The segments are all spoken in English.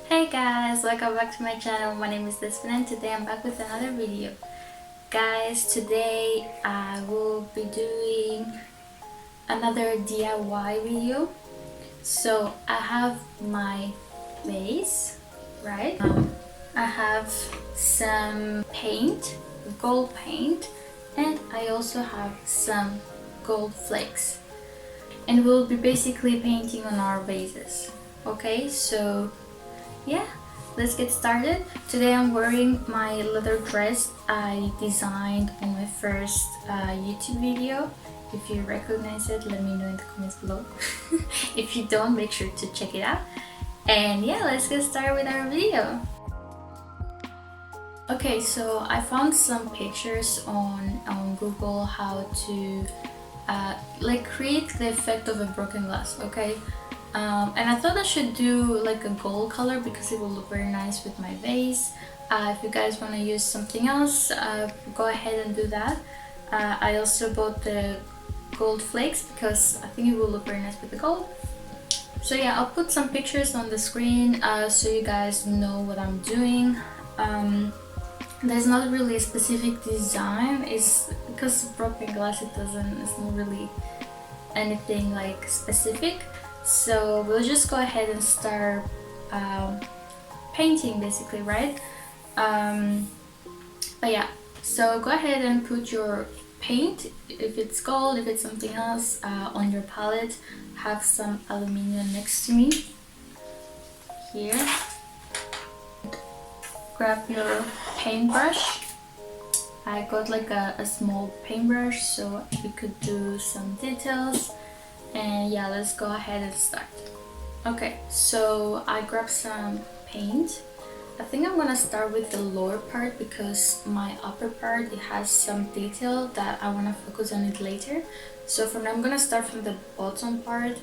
Hey guys, welcome back to my channel. My name is Despen and today I'm back with another video. Guys, today I will be doing another DIY video. So I have my vase, right? I have some paint, gold paint, and I also have some gold flakes. And we'll be basically painting on our vases. Okay, so yeah, let's get started. Today I'm wearing my leather dress I designed on my first YouTube video. If you recognize it, let me know in the comments below. If you don't, make sure to check it out. And yeah, let's get started with our video. Okay, so I found some pictures on Google how to like create the effect of a broken glass, okay? And I thought I should do like a gold color because it will look very nice with my vase. If you guys want to use something else, go ahead and do that. I also bought the gold flakes because I think it will look very nice with the gold. So yeah, I'll put some pictures on the screen so you guys know what I'm doing. There's not really a specific design. It's because broken glass, it's not really anything like specific. So we'll just go ahead and start painting basically, right? But yeah, so go ahead and put your paint, if it's gold, if it's something else, on your palette. Have some aluminium next to me here. Grab your paintbrush. I got like a small paintbrush so we could do some details. And yeah, let's go ahead and start. Okay, so I grabbed some paint. I think I'm gonna start with the lower part because my upper part, it has some detail that I wanna focus on it later. So for now I'm gonna start from the bottom part.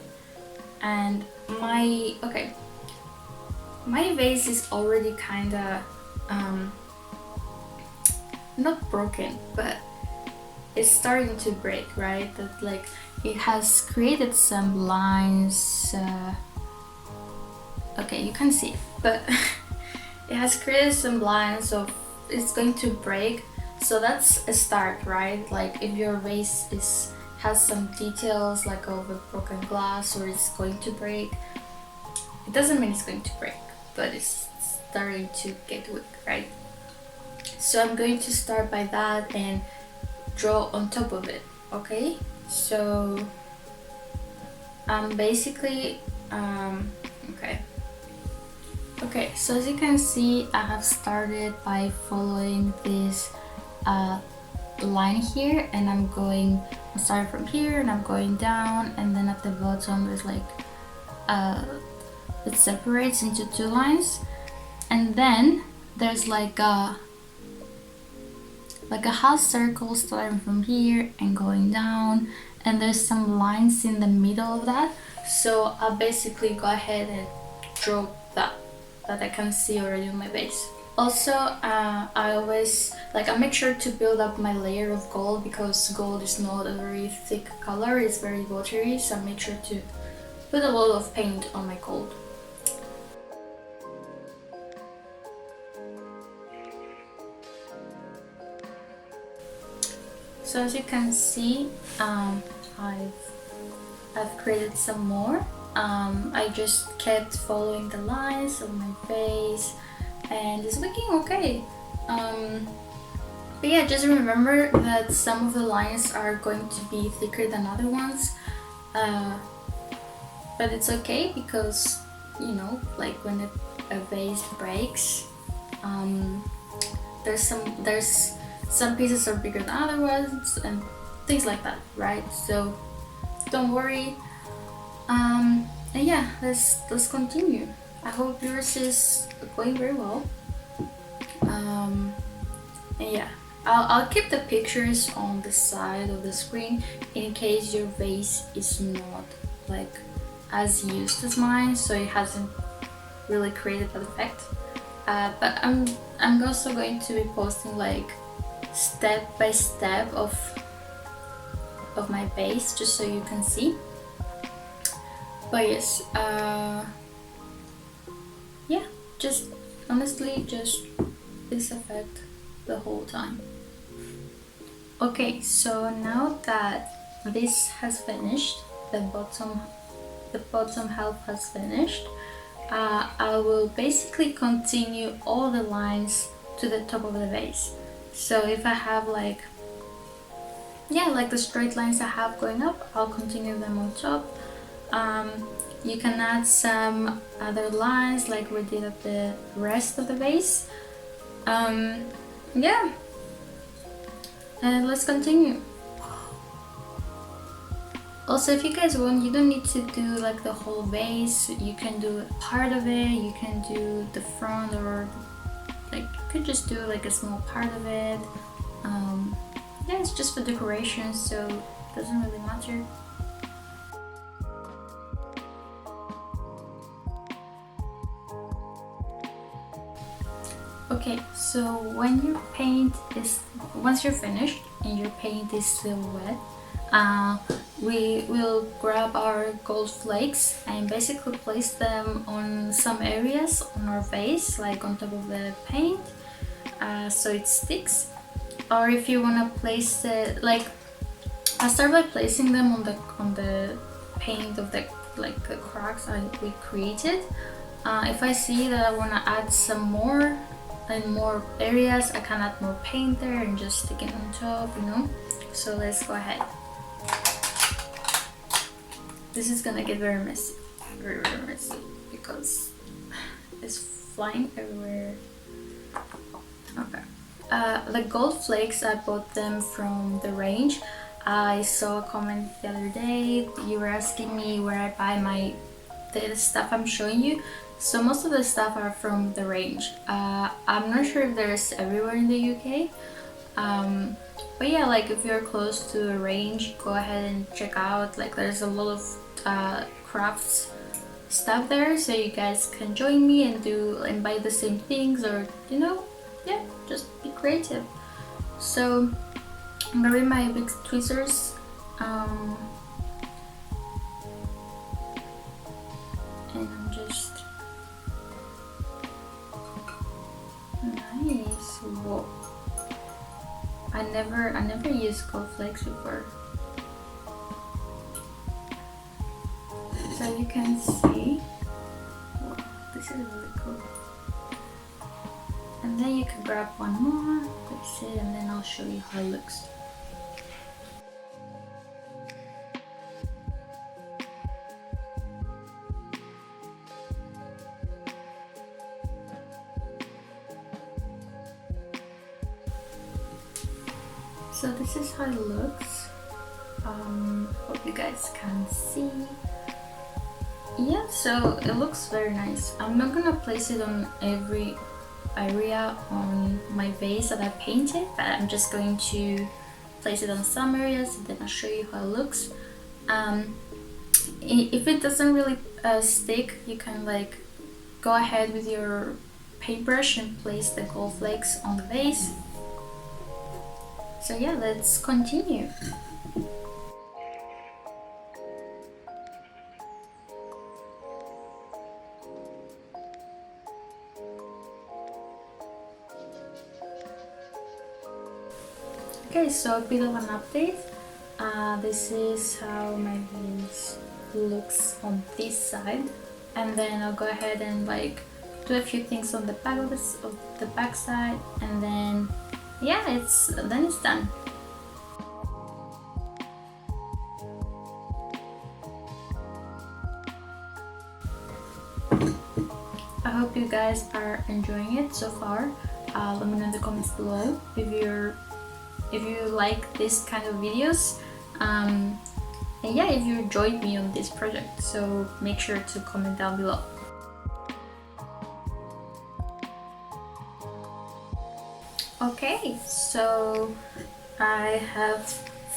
And my vase is already kinda not broken, but it's starting to break, right? That like it has created some lines. Okay, you can see, but it has created some lines, so it's going to break. So that's a start, right? Like if your vase has some details like of a broken glass or it's going to break, it doesn't mean it's going to break, but it's starting to get weak, right? So I'm going to start by that and draw on top of it, okay? So basically okay, so as you can see, I have started by following this line here, and I'm starting from here and I'm going down, and then at the bottom there's like it separates into two lines, and then there's like a half circle starting from here and going down, and there's some lines in the middle of that. So I'll basically go ahead and draw that I can see already on my base. Also, I always I make sure to build up my layer of gold because gold is not a very thick color, it's very watery, so I make sure to put a lot of paint on my gold. So as you can see, I've created some more. I just kept following the lines of my face and it's looking okay. But yeah, just remember that some of the lines are going to be thicker than other ones. But it's okay because, you know, like when a vase breaks, there's some pieces are bigger than other ones and things like that, right? So don't worry. And yeah, let's continue. I hope yours is going very well. And yeah, I'll keep the pictures on the side of the screen in case your vase is not like as used as mine, so it hasn't really created that effect. But I'm also going to be posting like step by step of my base just so you can see. But yes, yeah, just honestly just this effect the whole time. Okay, so now that this has finished, the bottom half has finished, I will basically continue all the lines to the top of the vase. So if I have like, yeah, like the straight lines I have going up, I'll continue them on top. You can add some other lines like we did at the rest of the vase. Yeah, and let's continue. Also, if you guys want, you don't need to do like the whole vase. You can do part of it, you can do the front, or like you could just do like a small part of it. Yeah, it's just for decoration, so it doesn't really matter. Okay, so when your paint is, once you're finished and your paint is still wet, we will grab our gold flakes and basically place them on some areas on our vase, like on top of the paint, so it sticks. Or if you want to place it, like I start by placing them on the paint of the the cracks we created. If I see that I want to add some more in more areas, I can add more paint there and just stick it on top, you know. So let's go ahead. This is gonna get very messy, very messy, because it's flying everywhere. Okay. The gold flakes, I bought them from the range. I saw a comment the other day, you were asking me where I buy the stuff I'm showing you. So most of the stuff are from the range. I'm not sure if there's everywhere in the UK. But yeah, like if you're close to a range, go ahead and check out. Like there's a lot of crafts stuff there, so you guys can join me and buy the same things, or you know, yeah, just be creative. So I'm grabbing my big tweezers. And I'm just nice. Whoa. I never used gold flakes before. So you can see, whoa, this is really cool. And then you can grab one more, place it, and then I'll show you how it looks. So this is how it looks. Hope you guys can see. Yeah, so it looks very nice. I'm not gonna place it on every area on my vase that I painted, but I'm just going to place it on some areas and then I'll show you how it looks. If it doesn't really stick, you can like go ahead with your paintbrush and place the gold flakes on the vase. So yeah, let's continue. Okay, so a bit of an update. This is how my vase looks on this side, and then I'll go ahead and like do a few things on the back of the back side, and then yeah, it's done. I hope you guys are enjoying it so far. Let me know in the comments below if you like this kind of videos, and yeah, if you joined me on this project, so make sure to comment down below. Okay, so I have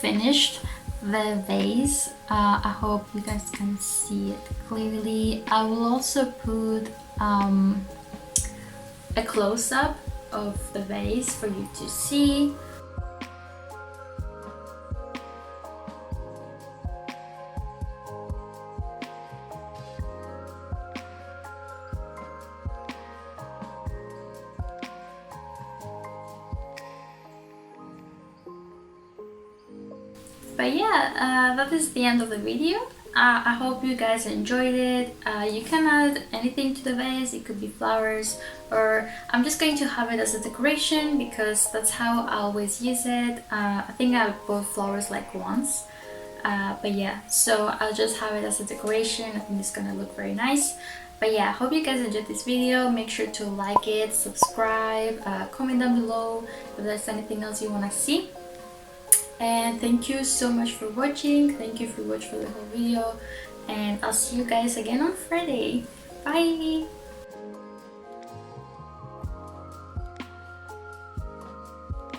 finished the vase. I hope you guys can see it clearly. I will also put a close-up of the vase for you to see. But yeah, that is the end of the video. I hope you guys enjoyed it. You can add anything to the vase. It could be flowers, or I'm just going to have it as a decoration because that's how I always use it. I think I bought flowers like once. But yeah, so I'll just have it as a decoration. I think it's gonna look very nice. But yeah, I hope you guys enjoyed this video. Make sure to like it, subscribe, comment down below if there's anything else you want to see. And thank you so much for watching. Thank you for watching the whole video, and I'll see you guys again on Friday. Bye.